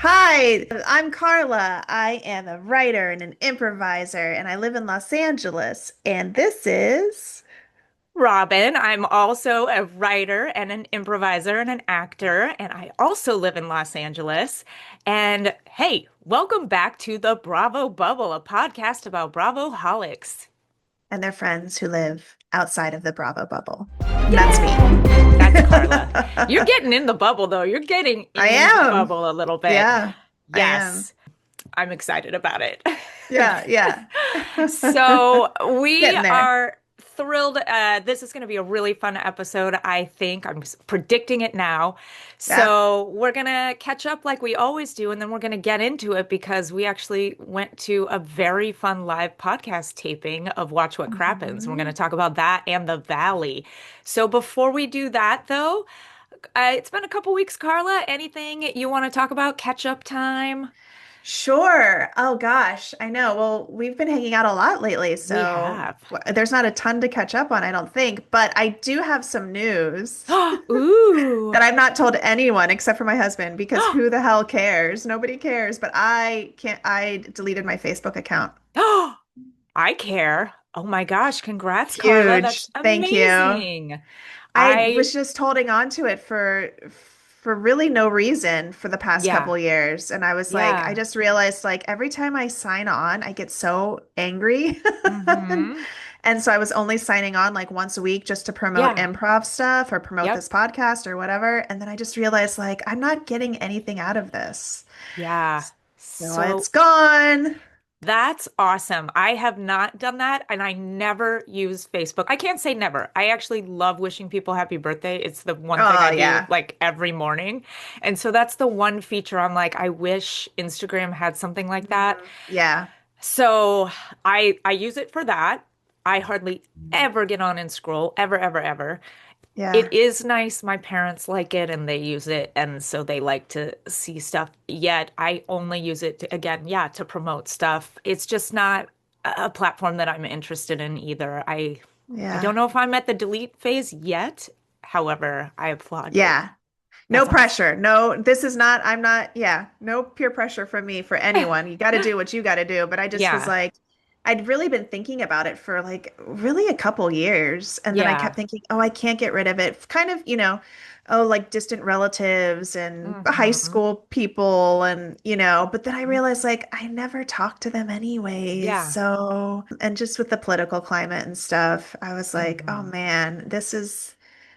Hi, I'm Carla. I am a writer and an improviser, and I live in Los Angeles. And this is. Robyn. I'm also a writer and an improviser and an actor, and I also live in Los Angeles. And hey, welcome back to the Bravo Bubble, a podcast about Bravo holics. And their friends who live outside of the Bravo bubble. And that's me. Yay! That's Carla. You're getting in the bubble, though. You're getting I in the am. bubble a little bit. Yeah, I am. Yes, I'm excited about it. Yeah, yeah. So we Getting there. are thrilled. This is going to be a really fun episode, I think. Predicting it now. Yeah. So we're going to catch up like we always do, and then we're going to get into it because we actually went to a very fun live podcast taping of Watch What Crappens. We're going Mhm. to talk about that and the Valley. So before we do that, though, it's been a couple weeks, Carla. Anything you want to talk about? Catch up time? Sure. Oh gosh, I know. Well, we've been hanging out a lot lately, We so have. there's not a ton to catch up on, I don't think. But I do have some news Ooh. that I've not told anyone except for my husband because who the hell cares? Nobody cares. But I can't, I deleted my Facebook account. I care. Oh my gosh, congrats, Carla. Huge. That's Thank you. amazing. I I, was just holding on to it for really no reason for the past yeah, couple years. And I was like, I yeah. just realized like every time I sign on, I get so angry. Mm-hmm. And so I was only signing on like once a week just to promote Yeah. improv stuff or promote Yep. this podcast or whatever. And then I just realized like I'm not getting anything out of this. Yeah. So it's So gone. that's awesome. I have not done that and I never use Facebook. I can't say never. I actually love wishing people happy birthday. It's the one thing Oh I do yeah. like every morning. And so that's the one feature I'm like, I wish Instagram had something like that. Mhm. Yeah. So I use it for that. I hardly ever get on and scroll, ever, ever, ever. It Yeah. is nice. My parents like it and they use it, and so they like to see stuff. Yet I only use it to, again, yeah, to promote stuff. It's just not a platform that I'm interested in either. I don't Yeah. know if I'm at the delete phase yet. However, I applaud you. Yeah. No That's awesome. pressure. No, this is not, I'm not, yeah, no peer pressure from me for anyone. You got to do what you got to do. But I just was Yeah. like, I'd really been thinking about it for like really a couple years. And then I kept Yeah. thinking, oh, I can't get rid of it. Kind of, oh, like distant relatives and high Hmm. school people but then I realized like I never talked to them anyways. Yeah. So, and just with the political climate and stuff, I was like, oh Hmm. man,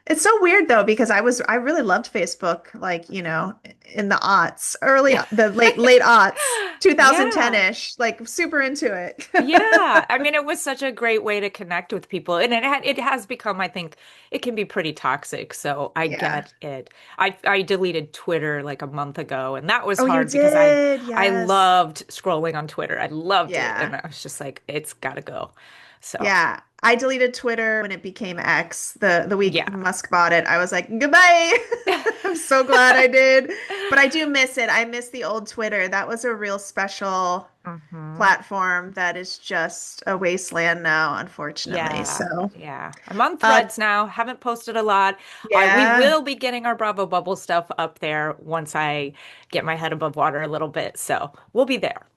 it's so weird though because I really loved Facebook like, in the aughts, the late aughts, Yeah. 2010-ish, like super into it. Yeah, I mean, it was such a great way to connect with people, and it has become, I think, it can be pretty toxic. So I Yeah. get it. I deleted Twitter like a month ago, and that was Oh, you hard because I did? I Yes. loved scrolling on Twitter. I loved it, and Yeah. I was just like, it's gotta go. So Yeah. I deleted Twitter when it became X. The week yeah. Musk bought it, I was like, goodbye. I'm so glad I did. But I do miss it. I miss the old Twitter. That was a real special Hmm. platform that is just a wasteland now, unfortunately. Yeah, So, yeah. I'm on uh, Threads now. Haven't posted a lot. We yeah. will be getting our Bravo Bubble stuff up there once I get my head above water a little bit. So we'll be there.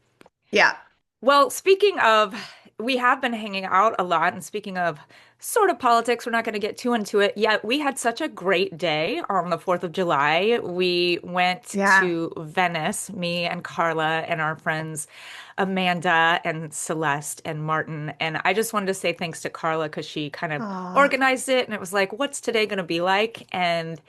Yeah. Well, speaking of, we have been hanging out a lot, and speaking of sort of politics, we're not going to get too into it yet. We had such a great day on the 4th of July. We went Yeah. to Venice, me and Carla and our friends Amanda and Celeste and Martin. And I just wanted to say thanks to Carla because she kind of Oh, organized it, and it was like, what's today going to be like? And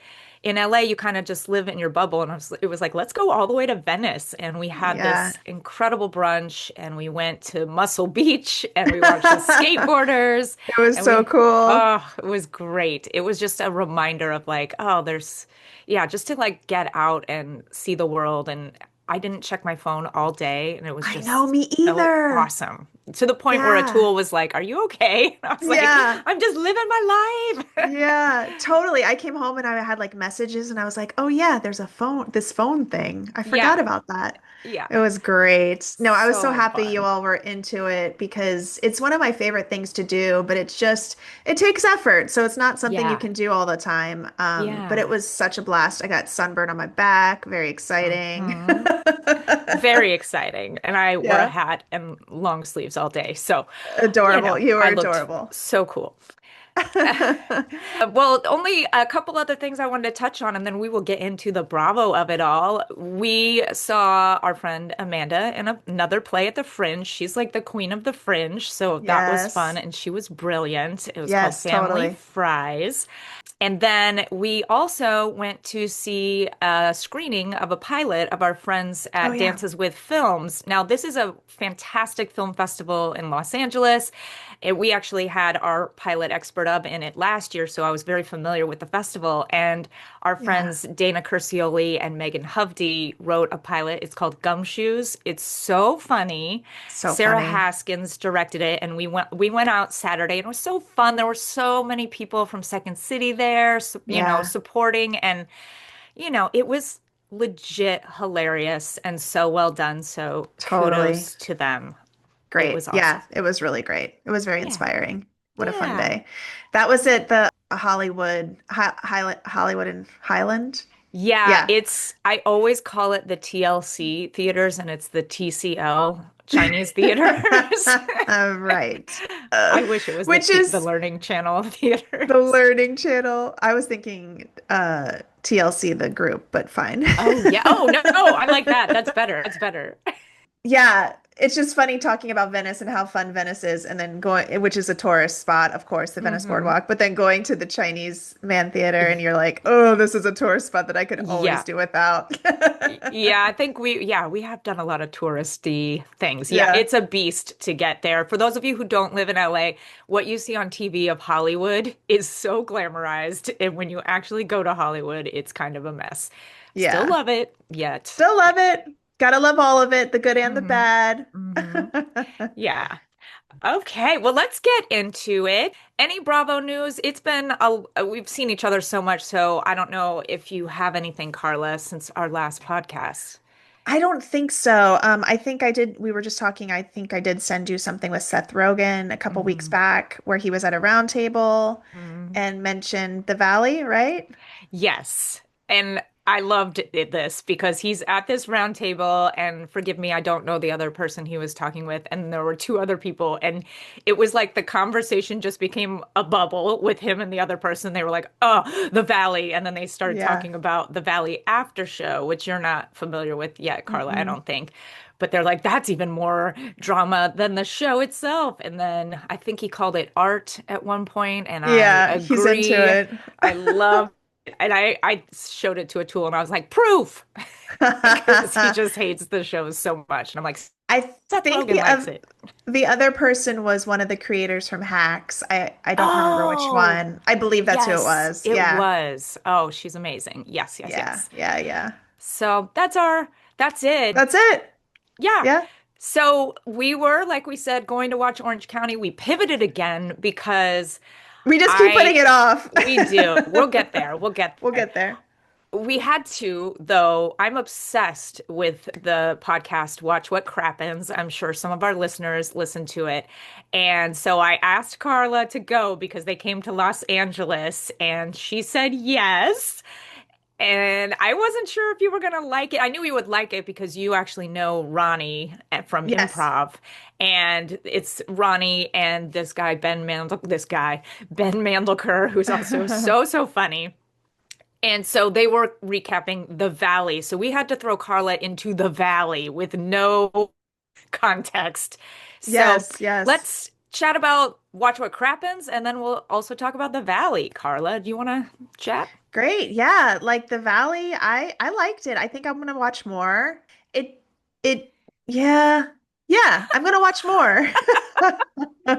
in LA, you kind of just live in your bubble. And it was like, let's go all the way to Venice. And we had yeah. this incredible brunch and we went to Muscle Beach and we watched the skateboarders It was and so cool. it was great. It was just a reminder of like, oh, yeah, just to like get out and see the world. And I didn't check my phone all day and it was I know, just me so either. awesome. to the point where Yeah. Atul was like, "Are you okay?" And I was like, Yeah. "I'm just living my life." Yeah, totally. I came home and I had like messages and I was like, "Oh yeah, there's a phone, this phone thing. I forgot Yeah, about that." yeah, It was great. No, I was so so happy you fun. all were into it because it's one of my favorite things to do, but it takes effort. So it's not something you Yeah, can do all the time. But it yeah. was such a blast. I got sunburn on my back, very exciting. Hmm. Very exciting. And I wore a Yeah, hat and long sleeves all day. So, adorable. You were I looked adorable. so cool. Well, only a couple other things I wanted to touch on, and then we will get into the Bravo of it all. We saw our friend Amanda in another play at the Fringe. She's like the queen of the Fringe, so that was fun, Yes. and she was brilliant. It was called Yes, Family totally. Fries. And then we also went to see a screening of a pilot of our friends Oh at yeah. Dances with Films. Now, this is a fantastic film festival in Los Angeles. We actually had our pilot expert up in it last year, so I was very familiar with the festival. And our Yeah. friends Dana Curcioli and Megan Hovde wrote a pilot. It's called Gumshoes. It's so funny. So Sarah funny. Haskins directed it, and we went out Saturday, and it was so fun. There were so many people from Second City there, Yeah, supporting, and it was legit hilarious and so well done. So totally. kudos to them. It Great. was awesome. Yeah, it was really great. It was very Yeah, inspiring. What a fun yeah. day. That was at the Hollywood and Highland. Yeah, Yeah. I always call it the TLC theaters and it's the TCL Chinese theaters. Right. I wish it was Which the is Learning Channel the theaters. Learning Channel. I was thinking TLC the group, but fine. Oh yeah. Oh no, I like that. That's better. That's better. Yeah, it's just funny talking about Venice and how fun Venice is, and then going, which is a tourist spot, of course, the Venice Hmm. Boardwalk, but then going to the Chinese man theater, and you're like, oh, this is a tourist spot that I could always Yeah. do without. Yeah, I think we have done a lot of touristy things. Yeah, Yeah, it's a beast to get there. For those of you who don't live in LA, what you see on TV of Hollywood is so glamorized, and when you actually go to Hollywood, it's kind of a mess. Still yeah. love it, yet. Still Yeah. love it. Gotta love all of it, the good and the Hmm. bad. Hmm. Yeah. Okay, well, let's get into it. Any Bravo news? We've seen each other so much, so I don't know if you have anything, Carla, since our last podcast. I don't think so. I think I did. We were just talking. I think I did send you something with Seth Rogen a couple weeks Hmm. back where he was at a round table and mentioned the Valley, right? Yes. And I loved this because he's at this round table, and forgive me, I don't know the other person he was talking with, and there were two other people, and it was like the conversation just became a bubble with him and the other person. They were like, "Oh, the Valley," and then they started Yeah. talking about the Valley after show, which you're not familiar with yet, Carla, I Mm-mm. don't think. But they're like, that's even more drama than the show itself. And then I think he called it art at one point, and I Yeah, he's into agree. it. I love and I showed it to a tool and I was like, proof, because he just hates the show so much. And I'm like, I Seth think Rogen likes it. the other person was one of the creators from Hacks. I don't remember which Oh, one. I believe that's who it yes, was. it Yeah. was. Oh, she's amazing. Yes, yes, Yeah. yes. Yeah. Yeah. So that's it. That's it. Yeah. Yeah. So we were, like we said, going to watch Orange County. We pivoted again because We just keep putting I, it off. we do. We'll get there. We'll get We'll there. get there. We had to, though. I'm obsessed with the podcast Watch What Crappens. I'm sure some of our listeners listen to it. And so I asked Carla to go because they came to Los Angeles and she said yes. And I wasn't sure if you were going to like it. I knew you would like it because you actually know Ronnie from Yes. improv. And it's Ronnie and Ben Mandelker, who's also so funny. And so they were recapping the Valley. So we had to throw Carla into the Valley with no context. So Yes. Yes. let's chat about Watch What Crappens, and then we'll also talk about the Valley. Carla, do you want to chat? Great. Yeah. Like the Valley, I liked it. I think I'm gonna watch more. It it yeah. Yeah, I'm gonna watch more.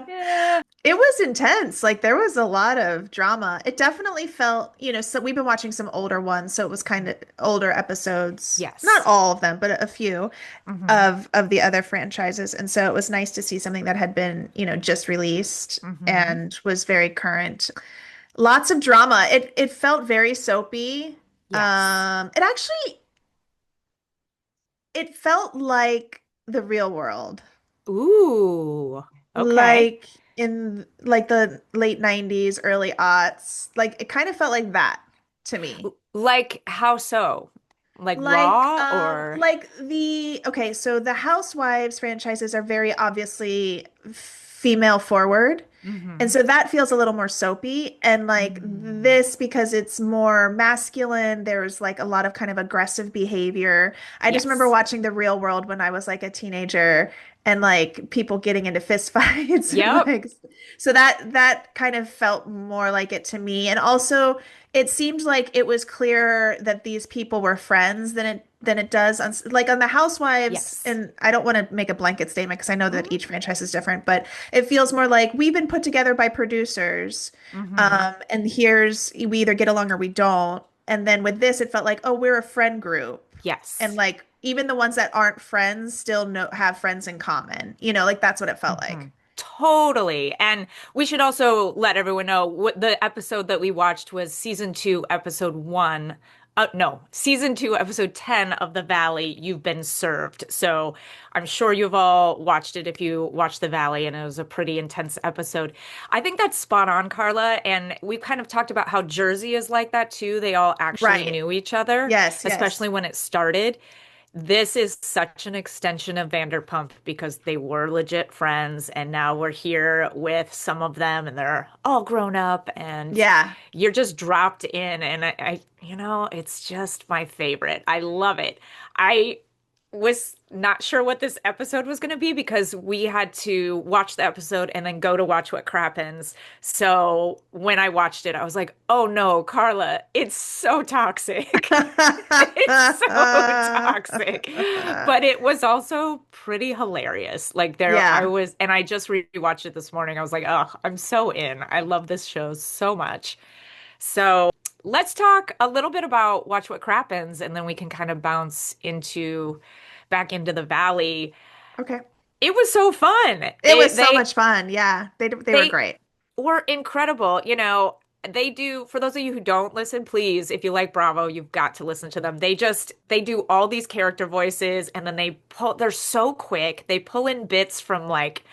Yeah. It was intense. Like there was a lot of drama. It definitely felt, so we've been watching some older ones, so it was kind of older episodes. Not Yes. all of them, but a few Hmm. of the other franchises. And so it was nice to see something that had been, just released Hmm. and was very current. Lots of drama. It felt very soapy. Yes. It actually it felt like the real world. Ooh. Okay. Like in like the late 90s, early aughts. Like it kind of felt like that to me. Like how so? Like Like, Raw or okay, so the Housewives franchises are very obviously female forward. And hmm so that feels a little more soapy. And like mm. this, because it's more masculine, there's like a lot of kind of aggressive behavior. I just remember Yes. watching The Real World when I was like a teenager and like people getting into fist fights and Yep. like so that kind of felt more like it to me. And also it seemed like it was clearer that these people were friends than it does on like on the Housewives. Yes. And I don't want to make a blanket statement because I know that hmm each franchise is different, but it feels more like we've been put together by producers, hmm and here's we either get along or we don't. And then with this, it felt like, oh, we're a friend group, and Yes. like even the ones that aren't friends still know have friends in common. Like that's what it felt hmm like. Totally. And we should also let everyone know what the episode that we watched was season two, episode one. No, season two, episode 10 of The Valley, You've Been Served. So I'm sure you've all watched it if you watched The Valley, and it was a pretty intense episode. I think that's spot on, Carla. And we've kind of talked about how Jersey is like that too. They all actually Right. knew each other, Yes, especially yes. when it started. This is such an extension of Vanderpump because they were legit friends, and now we're here with some of them, and they're all grown up, and Yeah. you're just dropped in, and it's just my favorite. I love it. I was not sure what this episode was going to be because we had to watch the episode and then go to Watch What Crappens. So when I watched it, I was like, oh no, Carla, it's so toxic. It's so toxic. But it was also pretty hilarious. Like there I Yeah. was and I just rewatched it this morning. I was like, "Oh, I'm so in. I love this show so much." So, let's talk a little bit about Watch What Crappens and then we can kind of bounce into back into the valley. Okay. It was so fun. It was It so they much fun. Yeah. They were they great. were incredible. They do, for those of you who don't listen, please, if you like Bravo, you've got to listen to them. They do all these character voices and then they're so quick. They pull in bits from like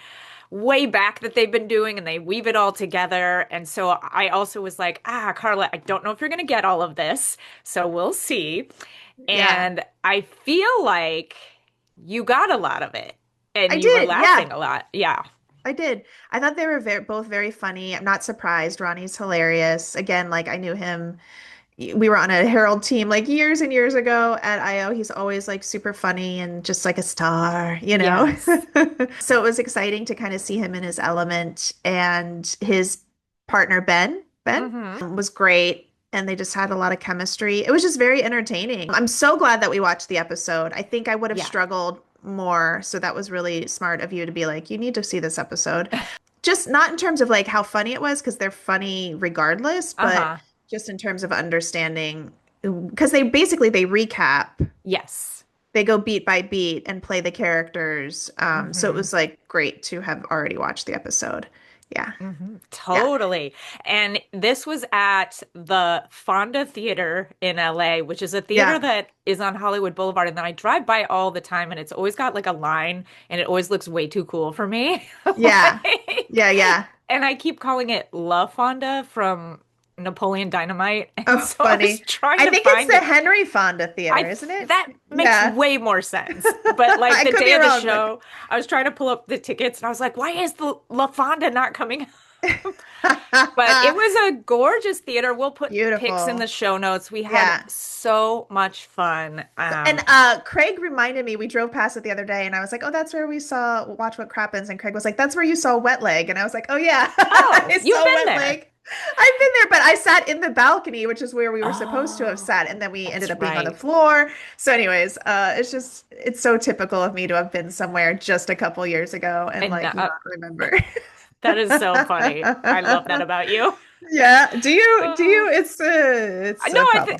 way back that they've been doing and they weave it all together. And so I also was like, Carla, I don't know if you're going to get all of this. So we'll see. Yeah. And I feel like you got a lot of it I and you were did. Yeah. laughing a lot. Yeah. I did. I thought they were both very funny. I'm not surprised. Ronnie's hilarious. Again, like I knew him. We were on a Herald team like years and years ago at IO. He's always like super funny and just like a star. Yes. So it was exciting to kind of see him in his element, and his partner Ben hmm was great. And they just had a lot of chemistry. It was just very entertaining. I'm so glad that we watched the episode. I think I would have Yeah. struggled more. So that was really smart of you to be like, you need to see this episode. Just not in terms of like how funny it was, because they're funny regardless, but Uh-huh. just in terms of understanding, because they recap, Yes. they go beat by beat and play the characters. So it hmm was like great to have already watched the episode. Yeah. Yeah. Totally. And this was at the Fonda Theater in LA, which is a theater Yeah. that is on Hollywood Boulevard. And then I drive by all the time and it's always got like a line and it always looks way too cool for me. Yeah. Like, Yeah. Yeah. and I keep calling it La Fonda from Napoleon Dynamite. And Oh, so I was funny. trying I to think it's find the it. Henry Fonda Theater, I isn't it? that makes Yeah. way more sense. But like I the could day be of the wrong, but show, I was trying to pull up the tickets and I was like, why is the La Fonda not coming? But it was a gorgeous theater. We'll put pics in the beautiful. show notes. We had Yeah. so much fun. And Craig reminded me, we drove past it the other day and I was like, "Oh, that's where we saw Watch What Crappens." And Craig was like, "That's where you saw Wet Leg." And I was like, "Oh yeah, Oh, I you've saw been Wet there. Leg." I've been there, but I sat in the balcony, which is where we were supposed to have Oh, sat, and then we ended that's up being on the right. floor. So anyways, it's so typical of me to have been somewhere just a couple years ago and And like not remember. That is so funny. I love that about you. Yeah. Do you, Oh. it's No, a problem.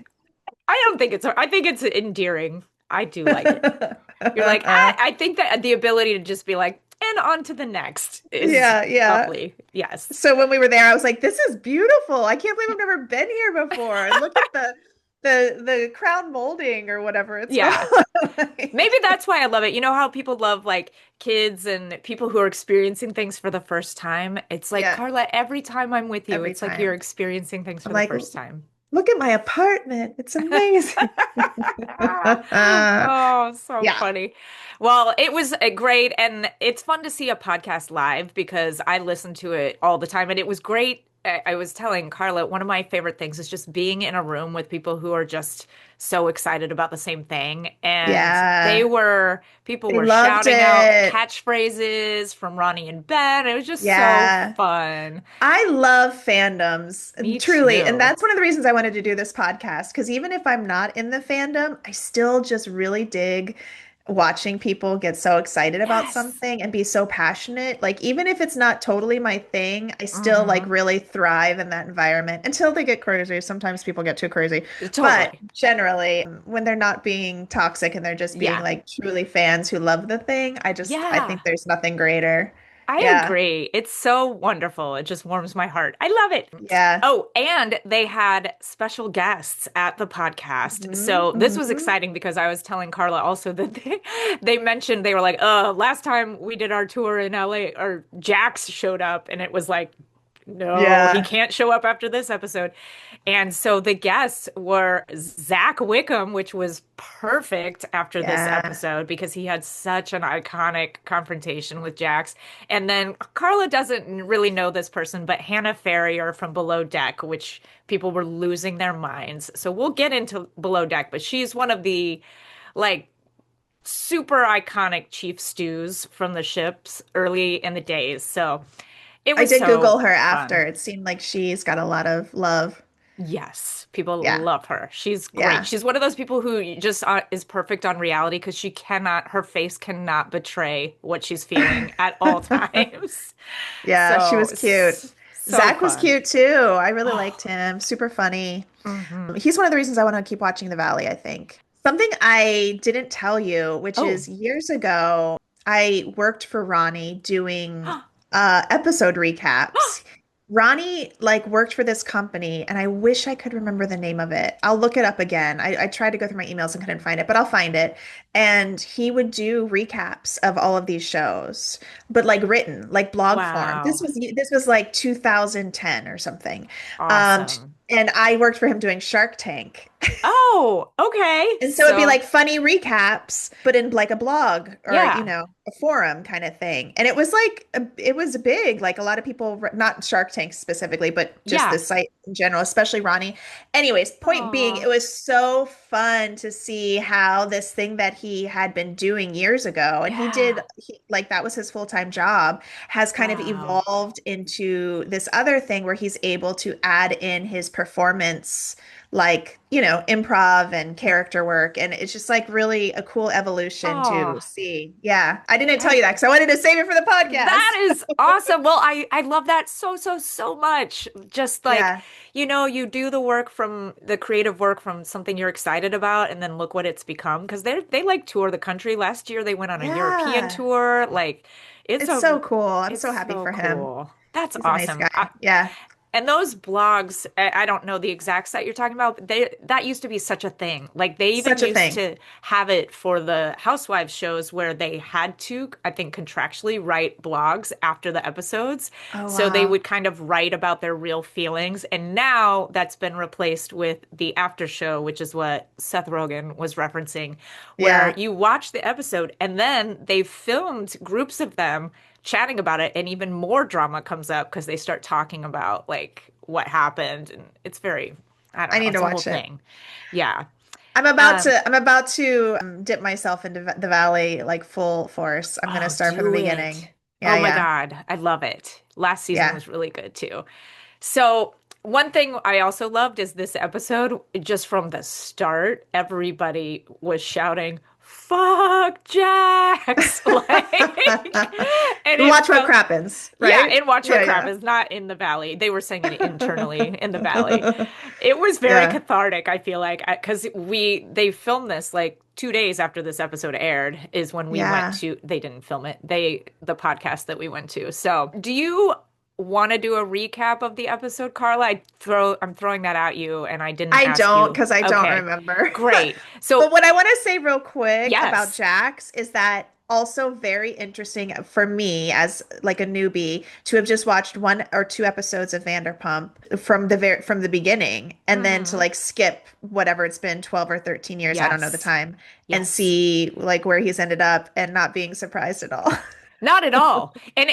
I don't think I think it's endearing. I do like it. You're like, I think that the ability to just be like, and on to the next is Yeah, yeah. lovely. Yes. So when we were there, I was like, "This is beautiful. I can't believe I've never been here before." And look at the crown molding or whatever it's called. Yeah. Maybe that's why I love it. You know how people love like kids and people who are experiencing things for the first time? It's like, Yeah, Carla, every time I'm with you, every it's like you're time. experiencing things I'm for the like, first time. "Look at my apartment. It's amazing." Oh, so Yeah. funny. Well, it was great, and it's fun to see a podcast live because I listen to it all the time, and it was great. I was telling Carla, one of my favorite things is just being in a room with people who are just so excited about the same thing. And Yeah. people They were loved shouting out it. catchphrases from Ronnie and Ben. It was just so Yeah. fun. I love fandoms, Me truly. And too. that's one of the reasons I wanted to do this podcast. Because even if I'm not in the fandom, I still just really dig watching people get so excited about Yes. something and be so passionate. Like, even if it's not totally my thing, I still like Hmm. really thrive in that environment until they get crazy. Sometimes people get too crazy. But Totally. generally, when they're not being toxic and they're just being Yeah. like truly fans who love the thing, I Yeah. think there's nothing greater. I Yeah. agree. It's so wonderful. It just warms my heart. I love it. Yeah. Oh, and they had special guests at the podcast. Hmm. So this was Hmm. exciting because I was telling Carla also that they mentioned they were like, last time we did our tour in LA, or Jax showed up, and it was like, no, he Yeah. can't show up after this episode. And so the guests were Zach Wickham, which was perfect after this Yeah. episode because he had such an iconic confrontation with Jax. And then Carla doesn't really know this person, but Hannah Ferrier from Below Deck, which people were losing their minds. So we'll get into Below Deck, but she's one of the like super iconic chief stews from the ships early in the days. So it I was did so Google her after. fun. It seemed like she's got a lot of love. Yes, people Yeah. love her. She's great. Yeah. She's one of those people who just is perfect on reality because she cannot, her face cannot betray what she's feeling at all times. Yeah, she So, was cute. so Zach was fun. cute too. I really liked Oh, him. Super funny. hmm. He's one of the reasons I want to keep watching The Valley, I think. Something I didn't tell you, which Oh, is years ago, I worked for Ronnie doing episode recaps. Ronnie like worked for this company, and I wish I could remember the name of it. I'll look it up again. I tried to go through my emails and couldn't find it, but I'll find it. And he would do recaps of all of these shows, but like written, like blog form. wow. This was like 2010 or something. Um, Awesome. and I worked for him doing Shark Tank. Oh, okay. And so it'd be So, like funny recaps, but in like a blog or, yeah, a forum kind of thing. And it was big. Like a lot of people, not Shark Tank specifically, but just the yeah. site in general, especially Ronnie. Anyways, point being, Oh, it was so fun to see how this thing that he had been doing years ago, and yeah. like that was his full-time job, has kind of Wow. evolved into this other thing where he's able to add in his performance like, improv and character work. And it's just like really a cool evolution to Oh, see. Yeah. I didn't tell that you that because I wanted to save it for the That podcast. is awesome. Well, I love that so much. Just like, Yeah. you do the work from the creative work from something you're excited about, and then look what it's become. Because they like tour the country. Last year they went on a European Yeah. tour. Like, it's It's a so cool. I'm it's so happy so for him. cool. That's He's a nice awesome. guy. Yeah. And those blogs, I don't know the exact site you're talking about, but that used to be such a thing. Like they even Such a used thing. to have it for the Housewives shows where they had to, I think, contractually write blogs after the episodes. Oh, So they wow. would kind of write about their real feelings. And now that's been replaced with the after show, which is what Seth Rogen was referencing, where Yeah. you watch the episode and then they filmed groups of them chatting about it, and even more drama comes up because they start talking about like what happened, and it's very, I don't I know, need to it's a whole watch it. thing. Yeah. I'm about to dip myself into the valley like full force. I'm gonna Oh, start from the do it. beginning. Yeah, Oh my yeah. God, I love it. Last season Yeah. was really good too. So, one thing I also loved is this episode, just from the start, everybody was shouting fuck Jax. Like, and it Watch What felt, Crappens, yeah, right? and Watch What Yeah, Crappens, not in the valley. They were saying it internally in the valley. yeah. It was very Yeah. cathartic, I feel like, because they filmed this like 2 days after this episode aired is when we went Yeah. to, they didn't film it, the podcast that we went to. So, do you want to do a recap of the episode, Carla? I'm throwing that at you, and I didn't I ask don't you. because I don't Okay, remember. great. But So, what I want to say real quick about yes. Jax is that also very interesting for me as like a newbie to have just watched 1 or 2 episodes of Vanderpump from the beginning and then to Hmm. like skip whatever it's been 12 or 13 years, I don't know the Yes. time, and Yes. see like where he's ended up and not being surprised at all. Not at all. And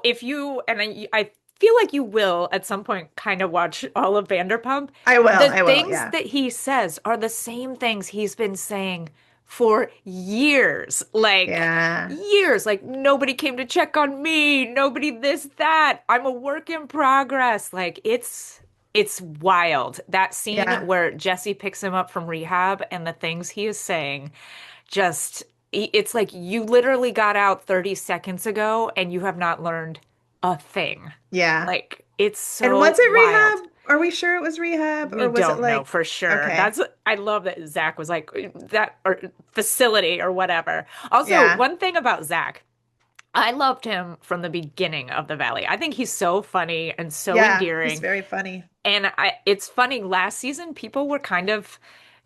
if you and I feel like you will at some point kind of watch all of Vanderpump, the I will, things yeah. that he says are the same things he's been saying for years. Like Yeah. years. Like nobody came to check on me, nobody this that. I'm a work in progress. Like it's wild. That scene Yeah. where Jesse picks him up from rehab and the things he is saying just it's like you literally got out 30 seconds ago and you have not learned a thing. Yeah. Like it's And was so it wild. rehab? Are we sure it was rehab We or was it don't know like for sure. okay. I love that Zach was like that or facility or whatever. Also, Yeah. one thing about Zach, I loved him from the beginning of the Valley. I think he's so funny and so Yeah, he's endearing. very funny. And it's funny, last season, people were kind of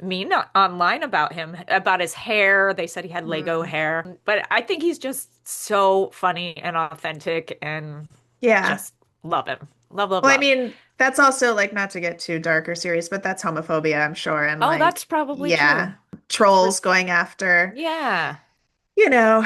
mean online about him, about his hair. They said he had Lego Mm. hair. But I think he's just so funny and authentic and Yeah. just love him. Love, love, Well, I love. mean, that's also like not to get too dark or serious, but that's homophobia, I'm sure. And Oh, like, that's probably true. yeah, trolls going after, Yeah, you know,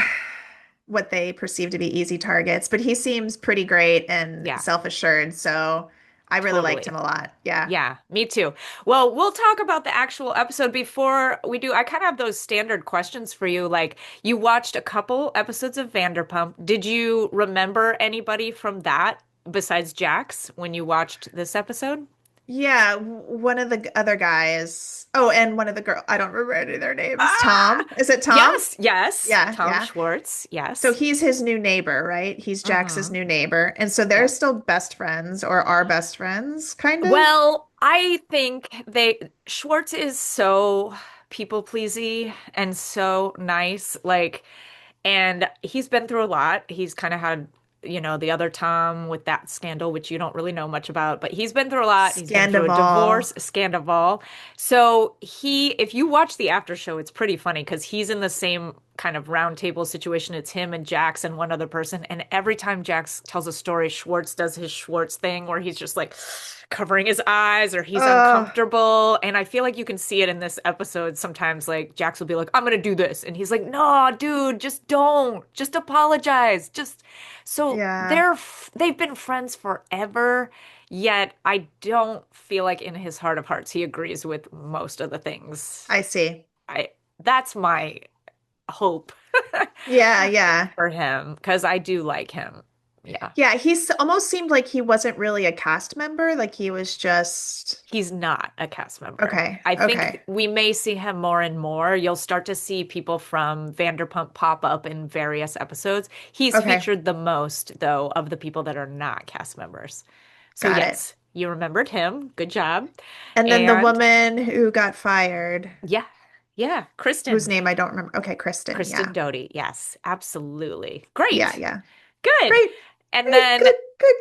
what they perceive to be easy targets. But he seems pretty great and yeah, self-assured. So I really liked him totally. a lot. Yeah. Yeah, me too. Well, we'll talk about the actual episode before we do. I kind of have those standard questions for you. Like, you watched a couple episodes of Vanderpump. Did you remember anybody from that besides Jax when you watched this episode? Yeah, one of the other guys. Oh, and one of the girl. I don't remember any of their names. Ah, Tom. Is it Tom? yes, yes. Yeah, Tom yeah. Schwartz, So yes. he's his new neighbor, right? He's Jax's Hmm. new neighbor. And so they're Yep. still best friends or are best friends, kind of. Well, I think Schwartz is so people pleasy and so nice. Like, and he's been through a lot. He's kind of had, the other Tom with that scandal, which you don't really know much about, but he's been through a lot. He's been through a Scandival. divorce, a scandal. So if you watch the after show, it's pretty funny because he's in the same kind of round table situation. It's him and Jax and one other person. And every time Jax tells a story, Schwartz does his Schwartz thing where he's just like covering his eyes or he's Oh, uncomfortable. And I feel like you can see it in this episode sometimes. Like Jax will be like, I'm gonna do this. And he's like, no, dude, just don't. Just apologize. So yeah. they've been friends forever. Yet I don't feel like in his heart of hearts he agrees with most of the things. I see. I That's my hope Yeah, yeah. for him because I do like him. Yeah. Yeah, he's almost seemed like he wasn't really a cast member, like he was just He's not a cast member. okay. I think Okay. we may see him more and more. You'll start to see people from Vanderpump pop up in various episodes. He's Okay. featured the most, though, of the people that are not cast members. So, Got it. yes, you remembered him. Good job. And then the And woman who got fired, yeah, yeah, whose Kristen, name I don't remember. Okay, Kristen. Kristen Yeah. Doty. Yes, absolutely. Yeah, Great. yeah. Good. Great. And Great. then, Good. Good.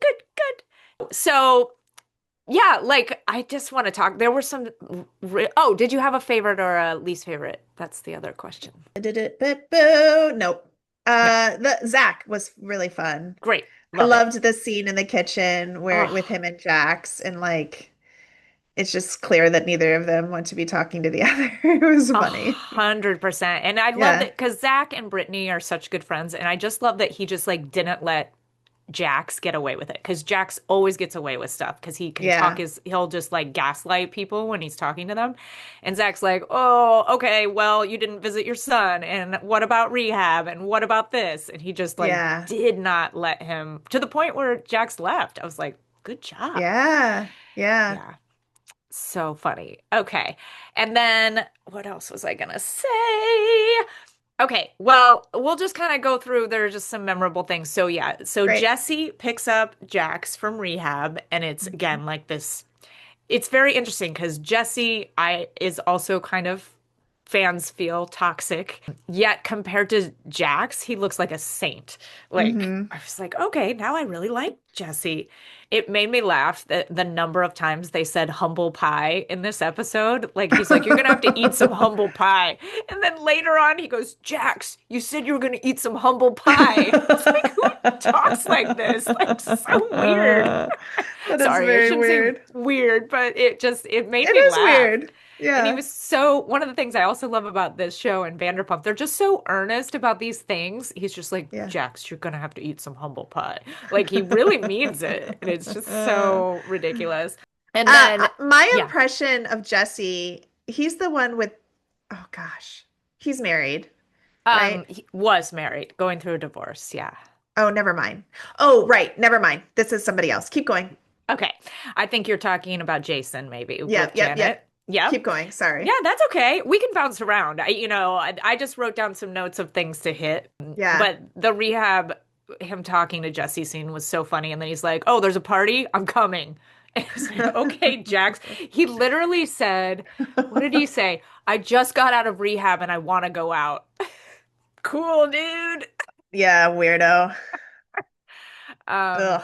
good, good. So, yeah, like I just want to talk. There were some. Oh, did you have a favorite or a least favorite? That's the other question. Did it, but boo. Nope. No, The Zach was really fun. great, I love it. loved the scene in the kitchen where with Oh, him and Jax, and like it's just clear that neither of them want to be talking to the other. It was a funny. 100%. And I love Yeah. that because Zach and Brittany are such good friends, and I just love that he just like didn't let Jax get away with it because Jax always gets away with stuff because he can Yeah. he'll just like gaslight people when he's talking to them. And Zach's like, oh, okay, well, you didn't visit your son. And what about rehab? And what about this? And he just like Yeah. did not let him to the point where Jax left. I was like, good job. Yeah. Yeah. Yeah. So funny. Okay. And then what else was I gonna say? Okay, well, we'll just kind of go through. There are just some memorable things. So yeah, so Great. Jesse picks up Jax from rehab, and it's Mhm. again like this. It's very interesting because Jesse, I is also kind of fans feel toxic. Yet compared to Jax, he looks like a saint. Like Hmm. I was like, okay, now I really like Jesse. It made me laugh that the number of times they said humble pie in this episode. Like he's like, you're gonna have to eat some humble pie. And then later on he goes, Jax, you said you were gonna eat some humble pie. It's like who talks like this? Like so weird. That is Sorry, I very shouldn't say weird. weird, but it made It me is laugh. weird. And he Yeah. was so, one of the things I also love about this show and Vanderpump, they're just so earnest about these things. He's just like, Yeah. Jax, you're gonna have to eat some humble pie. Like he really means it. And it's just so ridiculous. And then, My yeah, impression of Jesse, he's the one with, oh gosh, he's married, right? he was married, going through a divorce. Yeah. Oh, never mind. Oh, right. Never mind. This is somebody else. Keep going. Okay. I think you're talking about Jason, maybe with Yep, yep, yep. Janet. Yep. Keep going. Yeah, Sorry. that's okay. We can bounce around. I just wrote down some notes of things to hit, Yeah. but the rehab, him talking to Jesse scene was so funny. And then he's like, "Oh, there's a party. I'm coming." And it's like, "Okay, Jax." He literally said, "What did he say? I just got out of rehab and I want to go out." Cool, dude. Yeah, weirdo. Um, Ugh.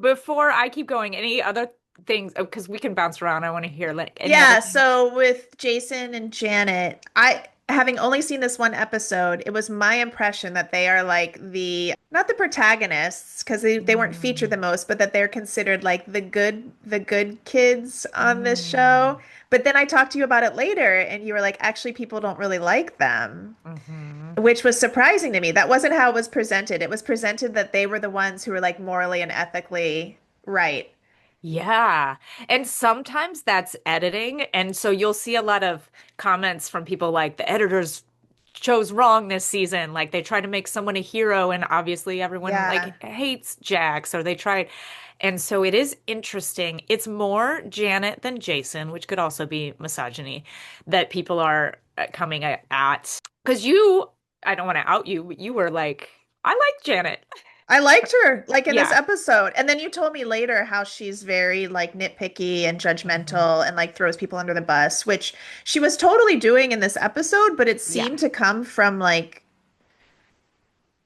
before I keep going, any other things? Because we can bounce around. I want to hear like any other Yeah, things. so with Jason and Janet, I having only seen this one episode, it was my impression that they are like the not the protagonists because they weren't featured the Mm, most, but that they're considered like the good kids on this mm, show. But then I talked to you about it later and you were like, actually people don't really like them, hmm. which was surprising to me. That wasn't how it was presented. It was presented that they were the ones who were like morally and ethically right. Yeah. And sometimes that's editing. And so you'll see a lot of comments from people like the editors chose wrong this season. Like they tried to make someone a hero, and obviously everyone Yeah. like hates Jax, or they tried. And so it is interesting. It's more Janet than Jason, which could also be misogyny that people are coming at. Because I don't want to out you, but you were like, I like Janet. I liked her, like in this Yeah. episode. And then you told me later how she's very like nitpicky and Mhm. judgmental and like throws people under the bus, which she was totally doing in this episode, but it Yeah. seemed to come from like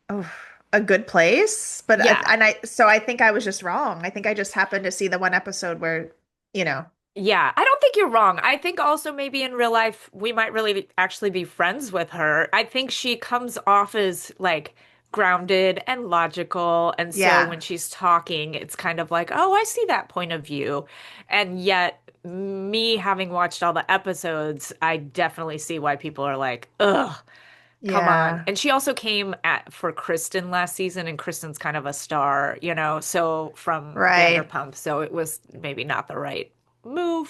oh, a good place. But Yeah. so I think I was just wrong. I think I just happened to see the one episode where, you know, Yeah, I don't think you're wrong. I think also maybe in real life we might really actually be friends with her. I think she comes off as like grounded and logical. And so when yeah. she's talking, it's kind of like, oh, I see that point of view. And yet, me having watched all the episodes, I definitely see why people are like, ugh, come on. Yeah. And she also came at for Kristen last season, and Kristen's kind of a star, so from Right. Vanderpump. So it was maybe not the right move.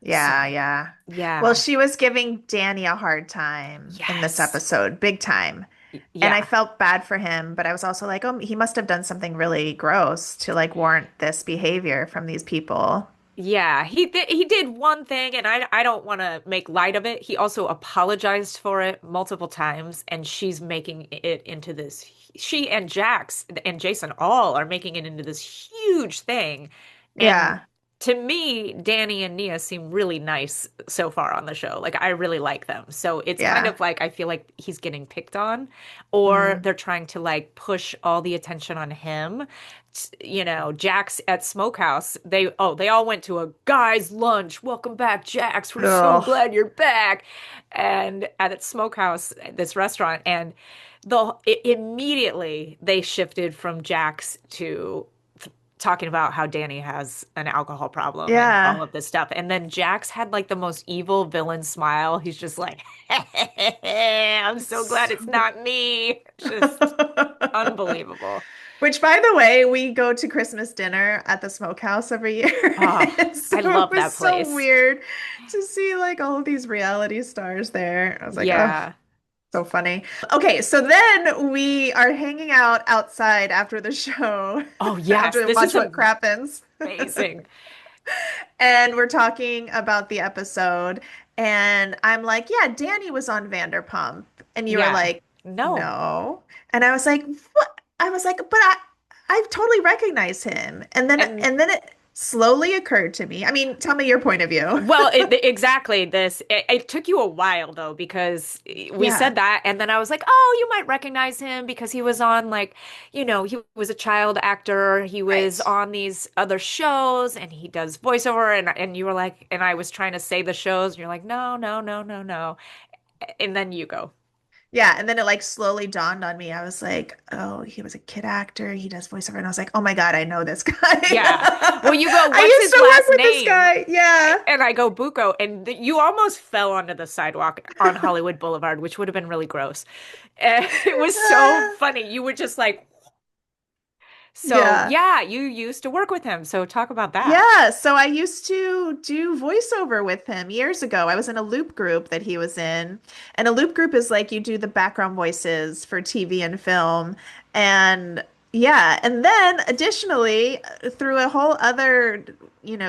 So, Yeah, yeah. Well, yeah. she was giving Danny a hard time in this Yes. episode, big time. And I Yeah. felt bad for him, but I was also like, oh, he must have done something really gross to like warrant this behavior from these people. Yeah, he did one thing, and I don't want to make light of it. He also apologized for it multiple times, and she's making it into this, she and Jax and Jason all are making it into this huge thing. And Yeah. to me, Danny and Nia seem really nice so far on the show. Like I really like them. So it's kind Yeah. of like I feel like he's getting picked on, or Mm. they're trying to like push all the attention on him. Jax at Smokehouse, they all went to a guys' lunch. Welcome back, Jax. We're so Ugh. glad you're back. And at Smokehouse, this restaurant, and immediately they shifted from Jax to talking about how Danny has an alcohol problem and Yeah. all of this stuff. And then Jax had like the most evil villain smile. He's just like, I'm so glad So it's not me. Just unbelievable. Which, by the way, we go to Christmas dinner at the Smokehouse every year. Oh, So I it love was that so place. weird to see like all of these reality stars there. I was like, oh, Yeah. so funny. Okay, so then we are hanging out outside after the show, Oh, yes. after This Watch is What Crappens. amazing. And we're talking about the episode, and I'm like, yeah, Danny was on Vanderpump. And you were Yeah. like, No. no. And I was like, what? I was like, but I totally recognize him. And And then it slowly occurred to me. I mean, tell me your point of view. well, exactly this. It took you a while though, because we Yeah, said that, and then I was like, "Oh, you might recognize him because he was on like, he was a child actor. He was right. on these other shows, and he does voiceover." And you were like, and I was trying to say the shows, and you're like, "No, no, no, no, no." And then you go, Yeah, and then it like slowly dawned on me. I was like, oh, he was a kid actor. He does voiceover. And I was like, oh my God, I know this guy. "Yeah." Well, you go, I "What's used his to last work with this name?" guy. Yeah. And I go, "Buko," and you almost fell onto the sidewalk on Hollywood Boulevard, which would have been really gross. And it was so Ah, funny. You were just like, so yeah. yeah, you used to work with him. So talk about that. Yeah, so I used to do voiceover with him years ago. I was in a loop group that he was in. And a loop group is like you do the background voices for TV and film. And yeah, and then additionally, through a whole other,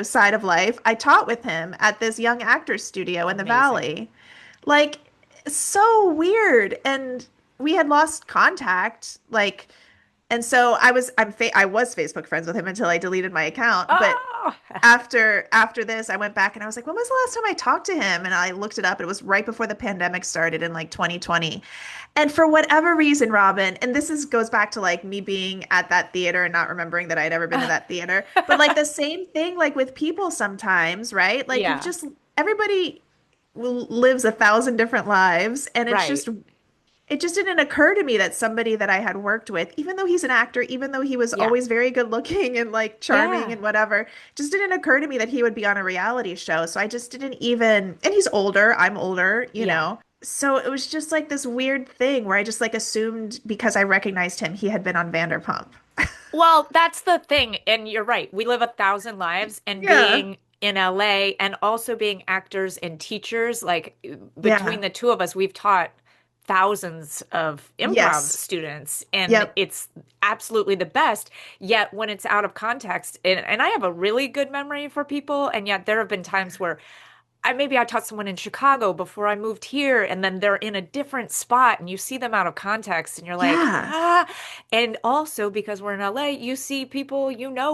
side of life, I taught with him at this young actors studio in the Amazing. Valley. Like, so weird. And we had lost contact, like, and so I was Facebook friends with him until I deleted my account. But Oh, after this, I went back and I was like, when was the last time I talked to him? And I looked it up. It was right before the pandemic started in like 2020. And for whatever reason, Robyn, and this is goes back to like me being at that theater and not remembering that I'd ever been to that theater, but like the same thing like with people sometimes, right? Like you've yeah, just everybody lives 1,000 different lives, and right. it just didn't occur to me that somebody that I had worked with, even though he's an actor, even though he was Yeah, always very good looking and like charming yeah, and whatever, just didn't occur to me that he would be on a reality show. So I just didn't even, and he's older, I'm older, you yeah. know. So it was just like this weird thing where I just like assumed because I recognized him, he had been on Vanderpump. Well, that's the thing. And you're right. We live 1,000 lives, and Yeah. being in LA and also being actors and teachers, like between Yeah. the two of us, we've taught thousands of improv Yes. students, and Yep. it's absolutely the best. Yet when it's out of context, and I have a really good memory for people, and yet there have been times where maybe I taught someone in Chicago before I moved here, and then they're in a different spot, and you see them out of context, and you're like, Yeah. ah. And also because we're in LA, you see people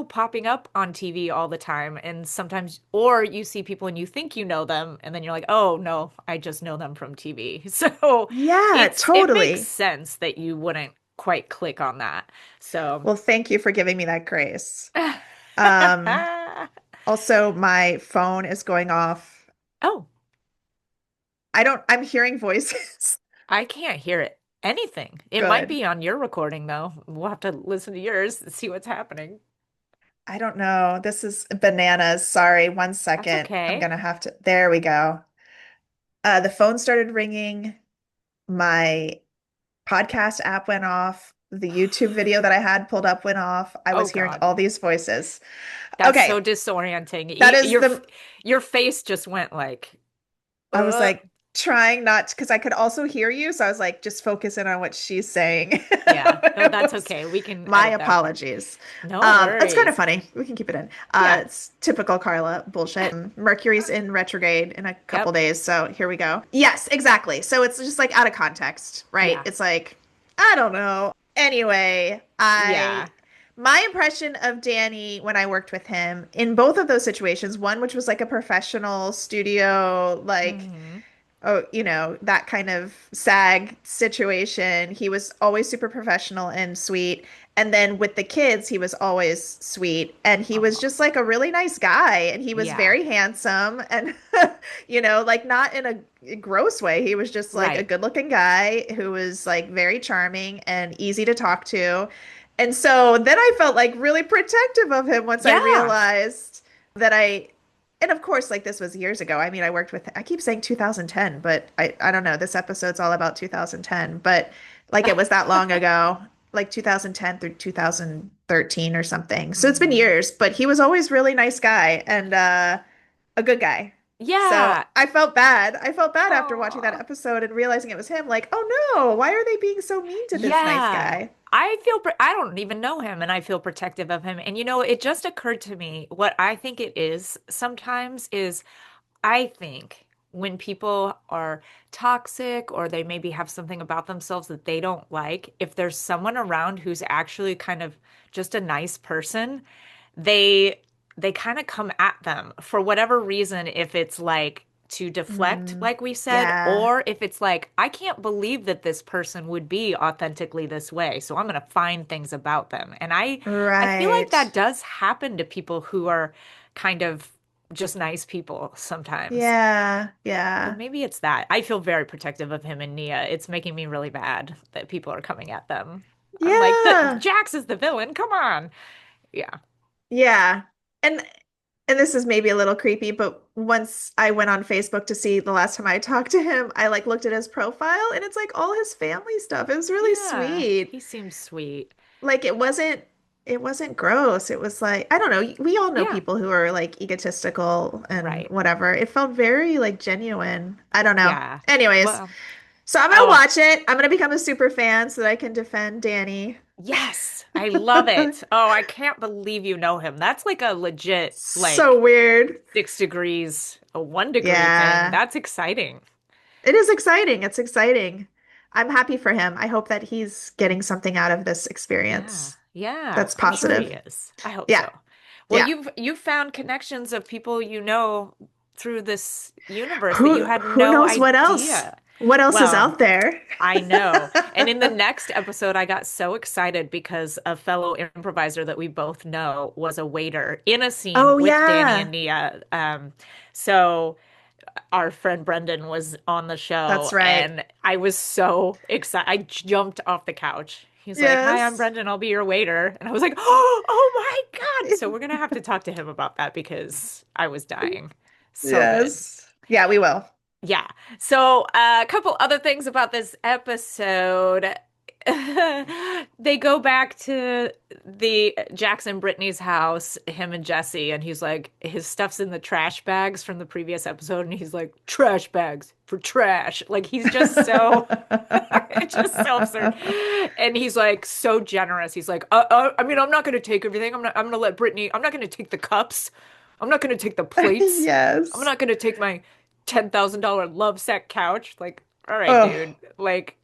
popping up on TV all the time, and sometimes, or you see people and you think you know them, and then you're like, oh no, I just know them from TV. So Yeah, it makes totally. sense that you wouldn't quite click on that. So, Well, thank you for giving me that grace. Um, Also, my phone is going off. oh, I'm hearing voices. I can't hear it. Anything. It might Good. be on your recording though. We'll have to listen to yours to see what's happening. I don't know. This is bananas. Sorry, one That's second. I'm okay. gonna have to. There we go. The phone started ringing. My podcast app went off. The YouTube video that I had pulled up went off. I Oh was hearing God. all these voices. That's so Okay, disorienting. that is the Your face just went like, I was uh, like trying not because I could also hear you. So I was like, just focusing on what she's saying. yeah. No, It that's was okay. We can my edit that part. apologies. No It's kind of worries. funny. We can keep it in. Yeah. It's typical Carla bullshit. Mercury's in retrograde in a couple Yep. days. So here we go. Yes, exactly. So it's just like out of context, right? Yeah. It's like, I don't know. Anyway, Yeah. my impression of Danny when I worked with him in both of those situations, one which was like a professional studio, like Hmm. oh, that kind of SAG situation. He was always super professional and sweet. And then with the kids, he was always sweet. And he was Oh, just like a really nice guy. And he was yeah. very handsome and, like not in a gross way. He was just like a Right. good looking guy who was like very charming and easy to talk to. And so then I felt like really protective of him once I Yeah. realized that and of course, like this was years ago. I mean, I keep saying 2010, but I don't know. This episode's all about 2010, but like it was that long ago, like 2010 through 2013 or something. So it's been Hmm. years, but he was always really nice guy and a good guy. So Yeah. I felt bad. I felt bad after watching that Oh. episode and realizing it was him. Like, oh no, why are they being so mean to this nice Yeah. guy? I don't even know him and I feel protective of him. And it just occurred to me what I think it is sometimes is I think when people are toxic or they maybe have something about themselves that they don't like, if there's someone around who's actually kind of just a nice person, they they kind of come at them for whatever reason, if it's like to deflect, Mm, like we said, yeah. or if it's like, I can't believe that this person would be authentically this way, so I'm going to find things about them. And I feel like Right. that does happen to people who are kind of just nice people sometimes. Yeah. So Yeah. maybe it's that. I feel very protective of him and Nia. It's making me really bad that people are coming at them. I'm like, the Yeah. Jax is the villain. Come on. Yeah. Yeah. And this is maybe a little creepy, but once I went on Facebook to see the last time I talked to him, I like looked at his profile and it's like all his family stuff. It was really Yeah. sweet. He seems sweet. Like it wasn't gross. It was like I don't know. We all know Yeah. people who are like egotistical and Right. whatever. It felt very like genuine. I don't know. Yeah. Anyways, Well, so I'm gonna oh, watch it. I'm gonna become a super fan so that I can defend Danny. yes. I love it. Oh, I can't believe you know him. That's like a legit, So like weird. 6 degrees, a 1 degree thing. Yeah. That's exciting. It is exciting. It's exciting. I'm happy for him. I hope that he's getting something out of this Yeah. experience Yeah. that's I'm sure he positive. is. I hope Yeah. so. Well, Yeah. you've found connections of people through this universe that you Who had who no knows what else? idea. What else is Well, out there? I know. And in the next episode, I got so excited because a fellow improviser that we both know was a waiter in a scene Oh with Danny and yeah. Nia. So our friend Brendan was on the show That's right. and I was so excited. I jumped off the couch. He's like, "Hi, I'm Yes. Brendan. I'll be your waiter." And I was like, "Oh my God." So we're gonna have to talk to him about that because I was dying. So good. Yes. Yeah, we will. Yeah. So, a couple other things about this episode. They go back to the Jackson Brittany's house, him and Jesse, and he's like, his stuff's in the trash bags from the previous episode, and he's like, trash bags for trash. Like he's just so, it's just so absurd. And he's like so generous. He's like, I mean, I'm not gonna take everything. I'm gonna let Brittany. I'm not gonna take the cups. I'm not gonna take the plates. I'm Yes. not gonna take my $10,000 love sack couch. Like, all right, Oh, dude. Like,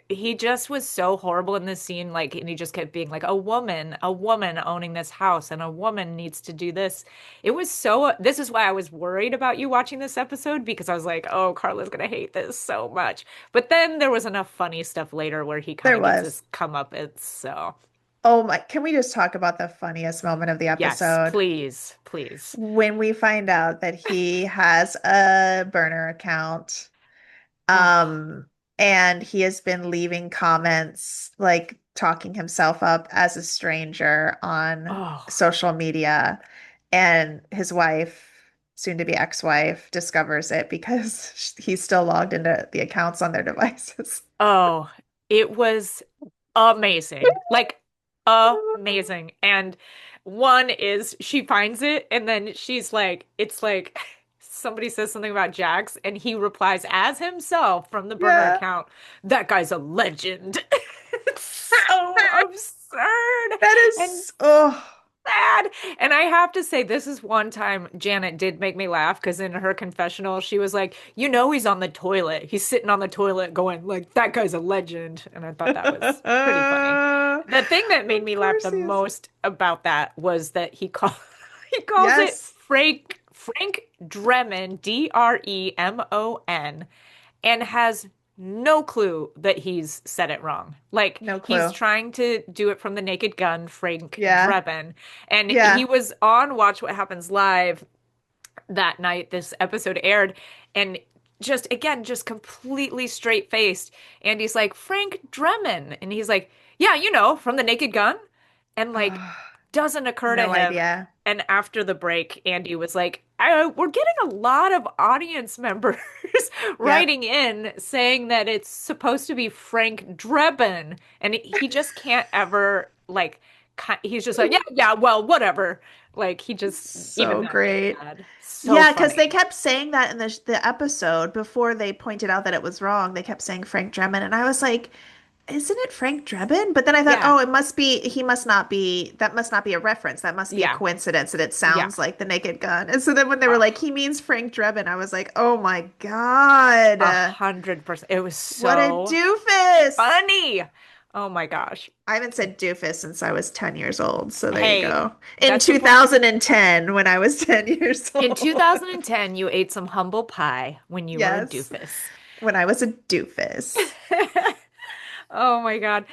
he just was so horrible in this scene. Like, and he just kept being like, a woman owning this house, and a woman needs to do this. It was so, this is why I was worried about you watching this episode because I was like, oh, Carla's gonna hate this so much. But then there was enough funny stuff later where he kind there of gets was. his comeuppance. So, Oh my, can we just talk about the funniest moment of the yes, episode? please, please. When we find out that he has a burner account, Oh, um, and he has been leaving comments like talking himself up as a stranger on oh. social media, and his wife, soon to be ex-wife, discovers it because he's still logged into the accounts on their devices. Oh, it was amazing. Like amazing. And one is she finds it and then she's like, it's like somebody says something about Jax and he replies as himself from the burner Yeah. account, that guy's a legend. It's so absurd. That And is, oh, sad. And I have to say, this is one time Janet did make me laugh because in her confessional, she was like, he's on the toilet. He's sitting on the toilet going, like, that guy's a legend. And I thought that was pretty funny. The thing that made of me laugh course the he is. most about that was that he calls it Yes. Frank Dremon, Dremon, and has no clue that he's said it wrong. Like No he's clue. trying to do it from the Naked Gun, Frank Yeah. Drebin. And he Yeah. was on Watch What Happens Live that night this episode aired, and just completely straight faced. And he's like, Frank Drebin. And he's like, yeah, from the Naked Gun. And like, doesn't occur to No him. idea. And after the break, Andy was like, we're getting a lot of audience members Yep. writing in saying that it's supposed to be Frank Drebin. And he just can't ever, like, he's just like, yeah, yeah, well, whatever. Like, even So that made me great. mad. So Yeah, because they funny. kept saying that in the episode before they pointed out that it was wrong. They kept saying Frank Dremon, and I was like, isn't it Frank Drebin? But then I thought, Yeah. oh, he must not be, that must not be a reference. That must be a Yeah. coincidence that it Yeah. sounds like the Naked Gun. And so then when they were like, Oh, he means Frank Drebin, I was like, oh my God. 100%. It was What a so doofus. funny. Oh my gosh. I haven't said doofus since I was 10 years old. So there you Hey, go. In that's the point. 2010, when I was 10 years In old. 2010, you ate some humble pie when you were a Yes, doofus. when I was a doofus. Oh my God.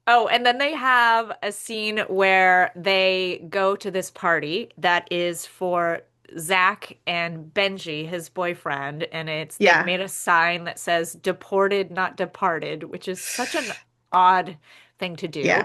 Oh, and then they have a scene where they go to this party that is for Zach and Benji, his boyfriend, and they've Yeah, made a sign that says deported, not departed, which is such an odd thing to do. yeah.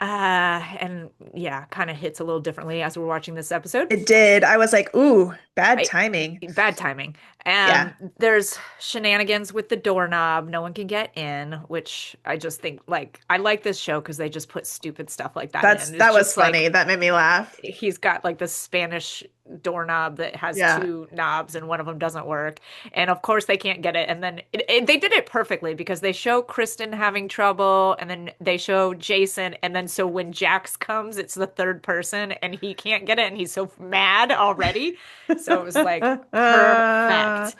And yeah, kind of hits a little differently as we're watching this episode. It did. I was like, ooh, bad I timing. Bad timing. Yeah. There's shenanigans with the doorknob. No one can get in, which I just think like I like this show because they just put stupid stuff like that in. It's That was just like funny. That made me laugh. he's got like the Spanish doorknob that has Yeah. two knobs and one of them doesn't work. And of course they can't get it. And then they did it perfectly because they show Kristen having trouble and then they show Jason. And then so when Jax comes, it's the third person and he can't get it and he's so mad already. So it was like perfect.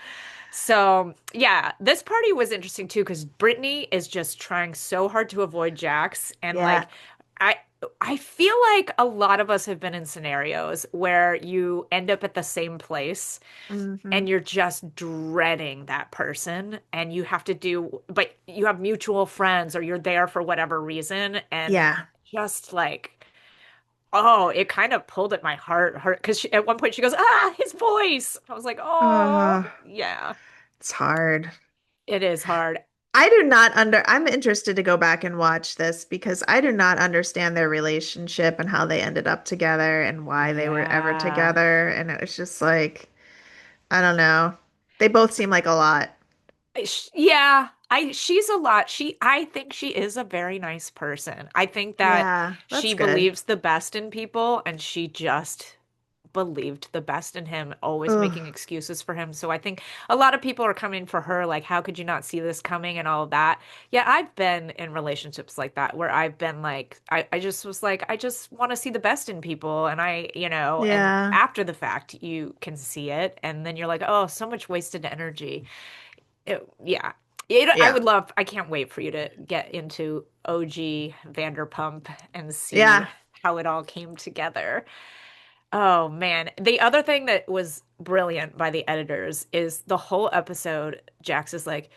So yeah, this party was interesting too because Brittany is just trying so hard to avoid Jax and Yeah. like I I feel like a lot of us have been in scenarios where you end up at the same place Hmm. and you're just dreading that person and you have to do, but you have mutual friends or you're there for whatever reason. And Yeah. just like, oh, it kind of pulled at my heart because at one point she goes, ah, his voice. I was like, oh, Uh, yeah, it's hard. it is hard. I'm interested to go back and watch this because I do not understand their relationship and how they ended up together and why they were ever Yeah. together. And it was just like, I don't know. They both seem like a lot. Yeah, she's a lot. I think she is a very nice person. I think that Yeah, she that's good. believes the best in people and she just believed the best in him, always Ugh. making excuses for him. So I think a lot of people are coming for her, like, how could you not see this coming and all of that? Yeah, I've been in relationships like that where I've been like, I just was like, I just want to see the best in people. And and Yeah. after the fact, you can see it. And then you're like, oh, so much wasted energy. Yeah. I Yeah. would love, I can't wait for you to get into OG Vanderpump and see Yeah. how it all came together. Oh man. The other thing that was brilliant by the editors is the whole episode, Jax is like,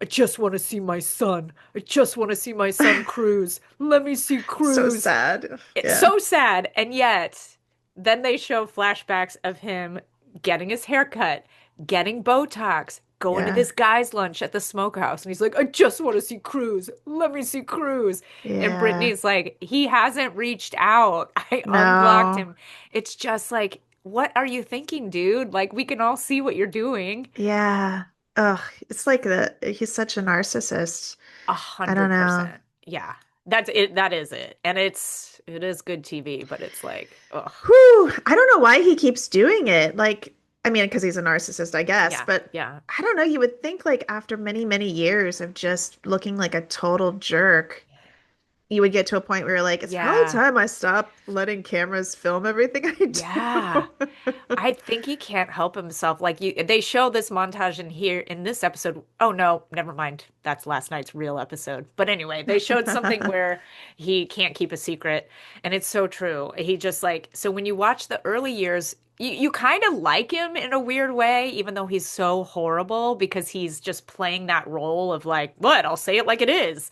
I just want to see my son. I just want to see my son Cruz. Let me see So Cruz. sad. It's Yeah. so sad. And yet, then they show flashbacks of him getting his hair cut, getting Botox, going to Yeah. this guy's lunch at the smokehouse. And he's like, I just want to see Cruz. Let me see Cruz. And Yeah. Brittany's like, he hasn't reached out. I unblocked No. him. It's just like, what are you thinking, dude? Like, we can all see what you're doing. Yeah. Ugh. It's like he's such a narcissist. A I don't hundred know. percent. Yeah. That's it. That is it. And it is good TV, but it's like, ugh. Whew. I don't know why he keeps doing it. Like, I mean, because he's a narcissist, I guess, Yeah. but Yeah. I don't know. You would think like after many, many years of just looking like a total jerk, you would get to a point where you're like, it's probably Yeah. time I stop letting cameras film everything I Yeah. do. I think he can't help himself. Like they show this montage in here in this episode. Oh no, never mind. That's last night's real episode. But anyway, they showed something where he can't keep a secret, and it's so true. He just like so when you watch the early years, you kind of like him in a weird way, even though he's so horrible because he's just playing that role of like, what? I'll say it like it is.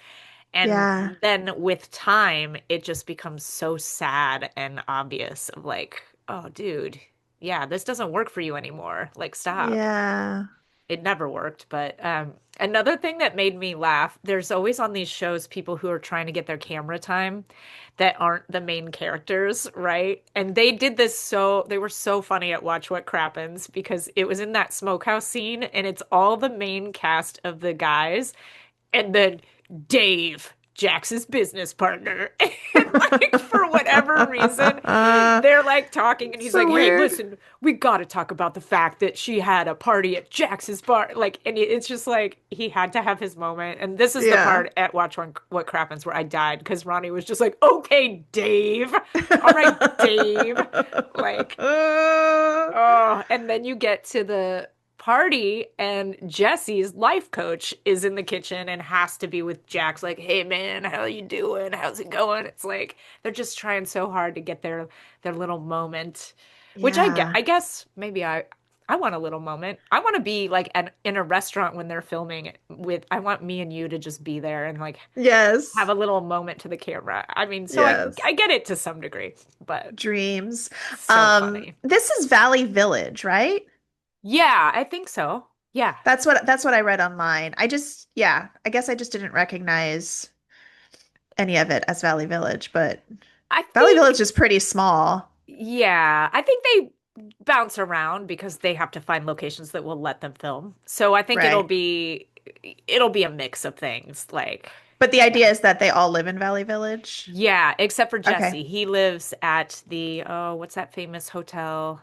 And Yeah. then with time, it just becomes so sad and obvious of like, oh, dude, yeah, this doesn't work for you anymore. Like, stop. Yeah. It never worked. But another thing that made me laugh, there's always on these shows people who are trying to get their camera time that aren't the main characters, right? And they did this they were so funny at Watch What Crappens because it was in that smokehouse scene and it's all the main cast of the guys and then Dave. Jax's business partner. And like for whatever reason, they're like talking and he's like, So "Hey, weird. listen, we got to talk about the fact that she had a party at Jax's bar." Like, and it's just like he had to have his moment. And this is the Yeah. part at Watch What Crappens where I died because Ronnie was just like, "Okay, Dave. All right, Dave." Like, oh, and then you get to the party and Jesse's life coach is in the kitchen and has to be with Jax like, "Hey man, how you doing? How's it going?" It's like they're just trying so hard to get their little moment, which I get. Yeah. I guess maybe I want a little moment. I want to be like in a restaurant when they're filming it with I want me and you to just be there and like have Yes. a little moment to the camera. I mean, so Yes. I get it to some degree, but Dreams. so funny. This is Valley Village, right? Yeah, I think so. Yeah. That's what I read online. Yeah, I guess I just didn't recognize any of it as Valley Village, but I Valley think, Village is pretty small. yeah, I think they bounce around because they have to find locations that will let them film. So I think Right. it'll be a mix of things. Like, But the yeah. idea is that they all live in Valley Village. Yeah, except for Okay. Jesse. He lives at the oh, what's that famous hotel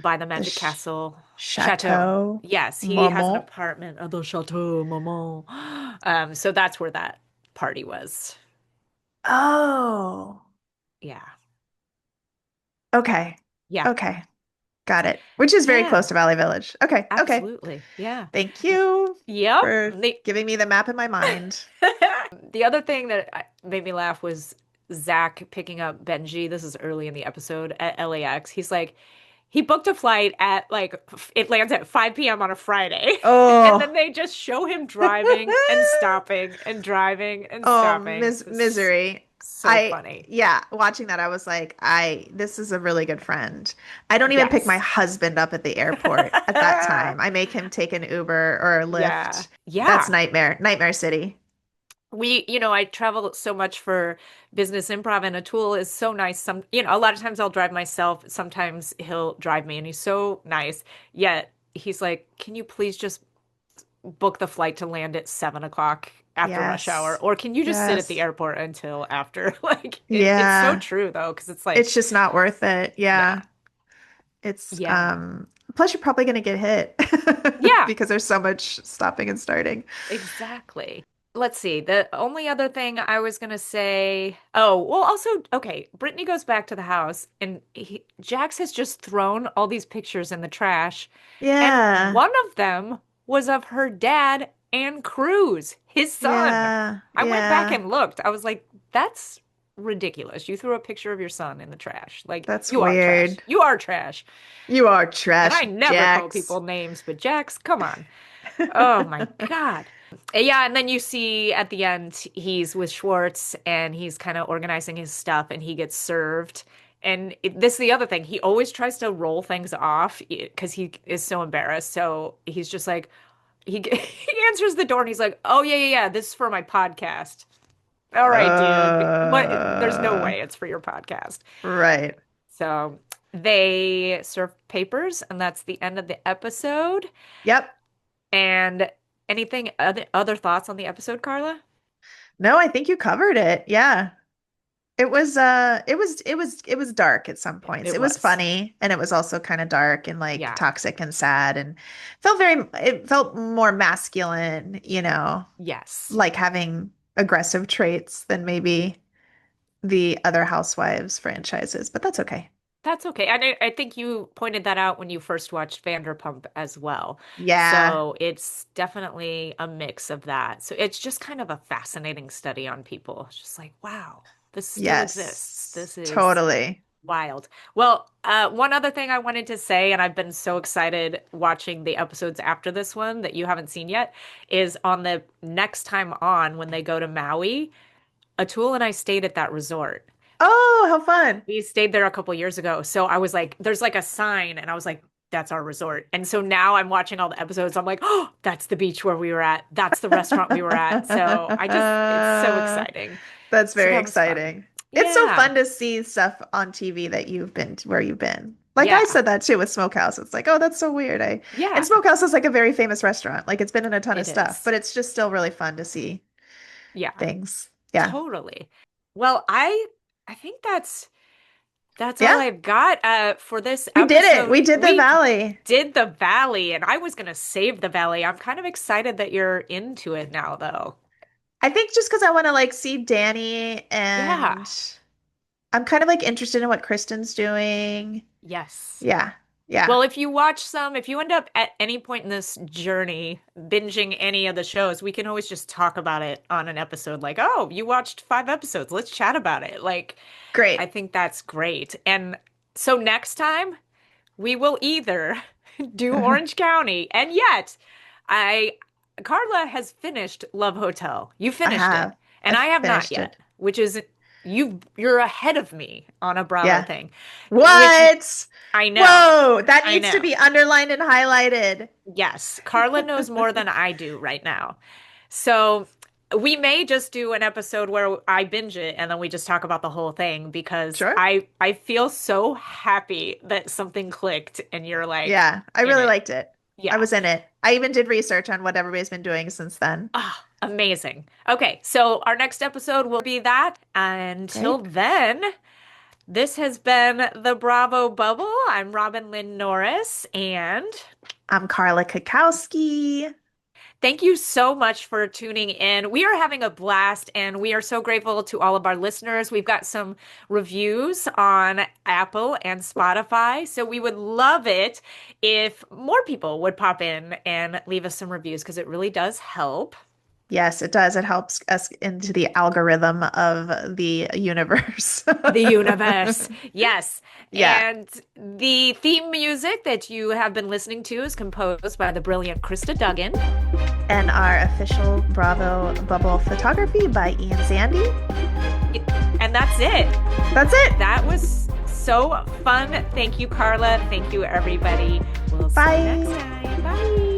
by the The Magic sh Castle? Chateau. Chateau Yes, he has an Marmont. apartment at the Chateau Maman. So that's where that party was. Oh. Yeah. Okay. Yeah. Okay. Got it. Which is very Yeah. close to Valley Village. Okay. Okay. Absolutely. Yeah. Thank you Yep. for giving me the map in my mind. The other thing that made me laugh was Zach picking up Benji. This is early in the episode at LAX. He's like, he booked a flight at like, it lands at 5 p.m. on a Friday. And then Oh. they just show him driving and stopping and driving and Oh, stopping. It's misery. so funny. Yeah, watching that, I was like, this is a really good friend. I don't even pick my Yes. husband up at the airport at that time. I make him take an Uber or a Yeah. Lyft. That's Yeah. nightmare, nightmare city. I travel so much for business improv, and a tool is so nice. A lot of times I'll drive myself. Sometimes he'll drive me, and he's so nice. Yet he's like, "Can you please just book the flight to land at 7 o'clock after rush hour, Yes. or can you just sit at the Yes. airport until after?" Like it's so Yeah. true though, because it's like, It's just not worth it. yeah, Yeah. It's yeah, plus you're probably gonna get hit yeah, because there's so much stopping and starting. exactly. Let's see. The only other thing I was gonna say, oh, well, also, okay, Brittany goes back to the house and Jax has just thrown all these pictures in the trash, and Yeah. one of them was of her dad and Cruz, his son. Yeah. I went back Yeah. and looked. I was like, that's ridiculous. You threw a picture of your son in the trash. Like, That's you are trash. weird. You are trash. You are And trash, I never call Jax. people names, but Jax, come on. Oh my God. Yeah, and then you see at the end he's with Schwartz and he's kind of organizing his stuff and he gets served. And this is the other thing. He always tries to roll things off because he is so embarrassed. So he's just like he answers the door and he's like, "Oh yeah, yeah, yeah, this is for my podcast." All right, dude. What? There's no Uh, way it's for your podcast. right. So they serve papers and that's the end of the episode. Yep. And anything other thoughts on the episode, Carla? No, I think you covered it. Yeah. It was dark at some points. It It was was. funny and it was also kind of dark and like Yeah. toxic and sad and it felt more masculine, Yes. like having aggressive traits than maybe the other Housewives franchises, but that's okay. That's okay. And I think you pointed that out when you first watched Vanderpump as well. Yeah. So it's definitely a mix of that. So it's just kind of a fascinating study on people. It's just like, wow, this still exists. Yes. This is Totally. wild. Well, one other thing I wanted to say, and I've been so excited watching the episodes after this one that you haven't seen yet, is on the next time on when they go to Maui, Atul and I stayed at that resort. Oh, how fun. We stayed there a couple years ago. So I was like, there's like a sign, and I was like, that's our resort. And so now I'm watching all the episodes. I'm like, oh, that's the beach where we were at. That's the restaurant we were at. So it's so exciting. That's So very that was fun. exciting. It's so Yeah. fun to see stuff on TV that where you've been. Like I Yeah. said that too with Smokehouse. It's like, oh, that's so weird. And Yeah. Smokehouse is like a very famous restaurant. Like it's been in a ton of It stuff, is. but it's just still really fun to see Yeah, things. Yeah. totally. Well, I think that's all Yeah. I've got for this We did it. episode. We did the We valley. did the valley, and I was gonna save the valley. I'm kind of excited that you're into it now, though. I think just because I want to like see Danny Yeah. and I'm kind of like interested in what Kristen's doing. Yes. Yeah. Yeah. Well, if you end up at any point in this journey binging any of the shows, we can always just talk about it on an episode. Like, oh, you watched 5 episodes. Let's chat about it. Like, I Great. think that's great. And so next time we will either do Orange County, and yet I Carla has finished Love Hotel. You I finished it, have. I and I have not finished yet, it. which is you're ahead of me on a Bravo Yeah. thing, which What? I know. Whoa, that I needs to know. be underlined and highlighted. Yes, Carla knows more than I do right now. So we may just do an episode where I binge it and then we just talk about the whole thing because Sure. I feel so happy that something clicked and you're like Yeah, I in really it. liked it. I Yeah. was in it. I even did research on what everybody's been doing since then. Ah, amazing. Okay, so our next episode will be that. Until Great. then, this has been the Bravo Bubble. I'm Robyn Lynn Norris, and I'm Carla Kakowski. thank you so much for tuning in. We are having a blast, and we are so grateful to all of our listeners. We've got some reviews on Apple and Spotify, so we would love it if more people would pop in and leave us some reviews because it really does help. Yes, it does. It helps us into the algorithm of the universe. The universe. Yes. Yeah. And the theme music that you have been listening to is composed by the brilliant Krista Duggan. And our official Bravo Bubble photography by Ian Zandy. And that's it. That's it. That was so fun. Thank you, Carla. Thank you, everybody. We'll see you Bye. next time. Bye.